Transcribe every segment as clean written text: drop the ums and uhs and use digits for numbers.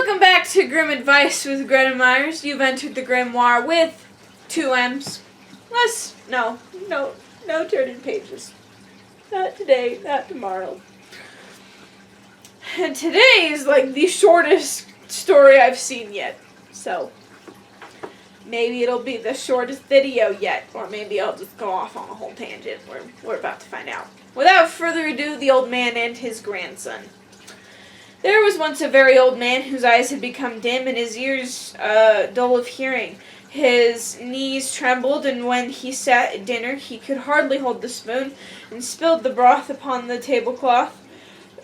Welcome back to Grim Advice with Gretta Myers. You've entered the grimoire with 2 M's. No turning pages. Not today, not tomorrow. And today is like the shortest story I've seen yet. So, maybe it'll be the shortest video yet. Or maybe I'll just go off on a whole tangent. We're about to find out. Without further ado, the old man and his grandson. There was once a very old man whose eyes had become dim and his ears dull of hearing. His knees trembled, and when he sat at dinner he could hardly hold the spoon, and spilled the broth upon the tablecloth,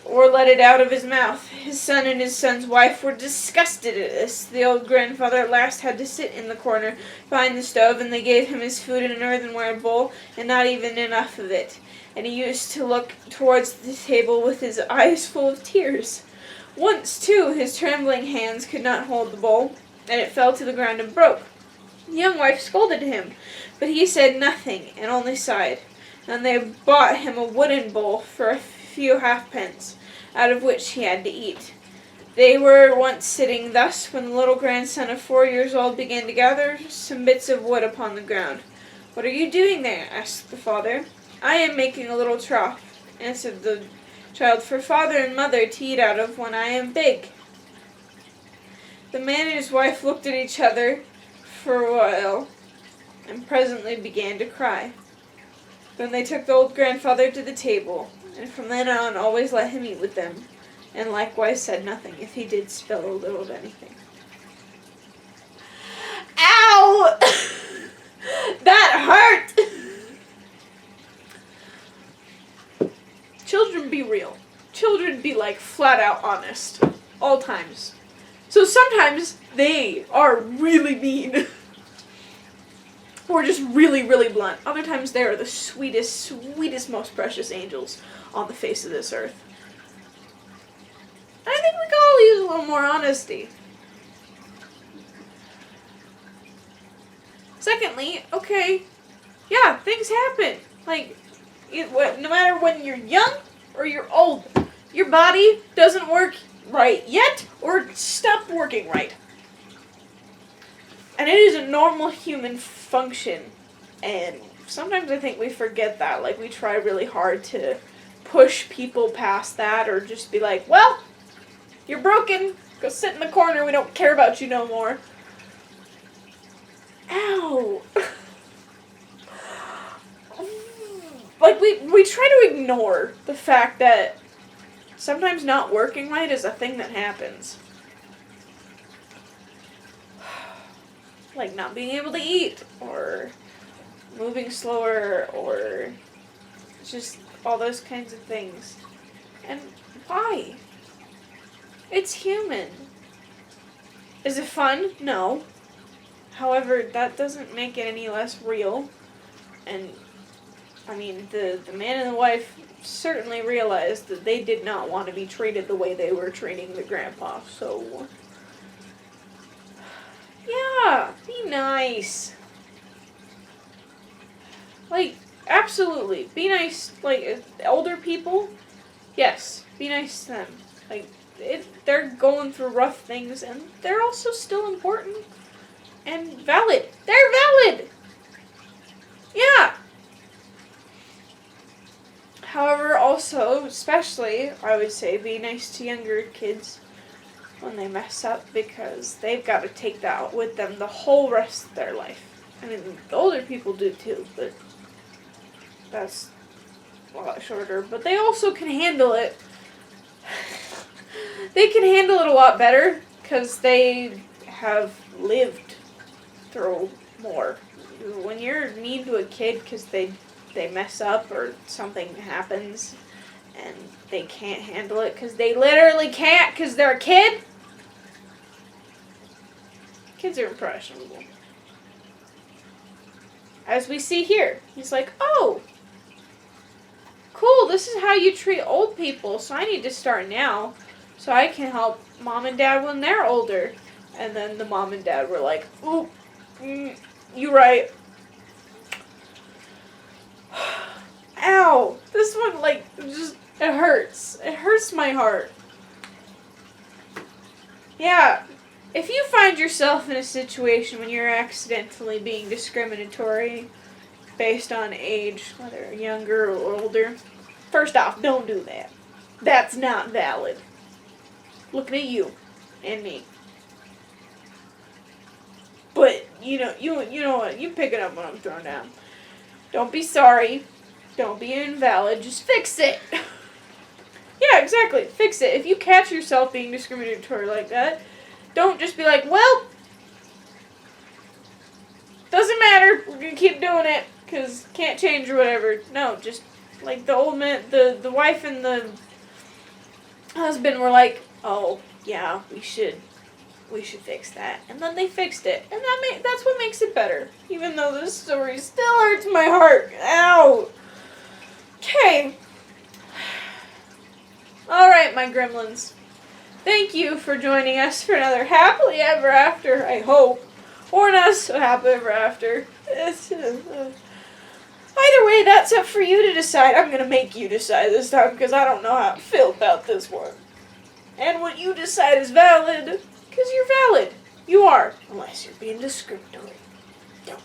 or let it out of his mouth. His son and his son's wife were disgusted at this. The old grandfather at last had to sit in the corner behind the stove, and they gave him his food in an earthenware bowl, and not even enough of it. And he used to look towards the table with his eyes full of tears. Once, too, his trembling hands could not hold the bowl, and it fell to the ground and broke. The young wife scolded him, but he said nothing, and only sighed. And they bought him a wooden bowl for a few halfpence, out of which he had to eat. They were once sitting thus, when the little grandson of 4 years old began to gather some bits of wood upon the ground. "What are you doing there?" asked the father. "I am making a little trough," answered the child, "for father and mother to eat out of when I am big." The man and his wife looked at each other for a while, and presently began to cry. Then they took the old grandfather to the table, and from then on always let him eat with them, and likewise said nothing if he did spill a little of anything. Ow! That hurt! Children be real. Children be like flat out honest. All times. So sometimes they are really mean. Or just really, really blunt. Other times they are the sweetest, most precious angels on the face of this earth. And I think we could all use a little more honesty. Secondly, okay, yeah, things happen. Like, no matter when you're young or you're old, your body doesn't work right yet or stopped working right. And it is a normal human function. And sometimes I think we forget that. Like, we try really hard to push people past that or just be like, well, you're broken. Go sit in the corner. We don't care about you no more. Ow. Like, we try to ignore the fact that sometimes not working right is a thing that happens. Like not being able to eat, or moving slower, or just all those kinds of things. And why? It's human. Is it fun? No. However, that doesn't make it any less real. And I mean, the man and the wife certainly realized that they did not want to be treated the way they were treating the grandpa, so yeah, be nice. Like, absolutely, be nice. Like, older people, yes, be nice to them. Like, they're going through rough things, and they're also still important and valid. They're valid! Yeah! However, also, especially, I would say, be nice to younger kids when they mess up, because they've got to take that with them the whole rest of their life. I mean, the older people do too, but that's a lot shorter. But they also can handle it. They can handle it a lot better, because they have lived through more. When you're mean to a kid because they mess up or something happens and they can't handle it because they literally can't because they're a kid. Kids are impressionable. As we see here, he's like, oh, cool, this is how you treat old people, so I need to start now so I can help mom and dad when they're older. And then the mom and dad were like, ooh, you right. Ow, this one, like, just, it hurts. It hurts my heart. Yeah. If you find yourself in a situation when you're accidentally being discriminatory based on age, whether younger or older, first off, don't do that. That's not valid. Looking at you and me. But you know what? You pick it up when I'm thrown down. Don't be sorry. Don't be invalid. Just fix it. Yeah, exactly. Fix it. If you catch yourself being discriminatory like that, don't just be like, well, doesn't matter. We're gonna keep doing it because can't change or whatever. No, just like the old man, the wife and the husband were like, oh yeah, we should fix that, and then they fixed it, and that's what makes it better. Even though this story still hurts my heart. Ow. Okay. All right, my gremlins. Thank you for joining us for another happily ever after, I hope. Or not so happily ever after. Either way, that's up for you to decide. I'm going to make you decide this time because I don't know how I feel about this one. And what you decide is valid because you're valid. You are. Unless you're being discriminatory. Don't.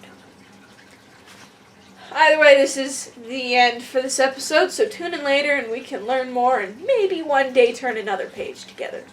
Either way, this is the end for this episode, so tune in later and we can learn more and maybe one day turn another page together.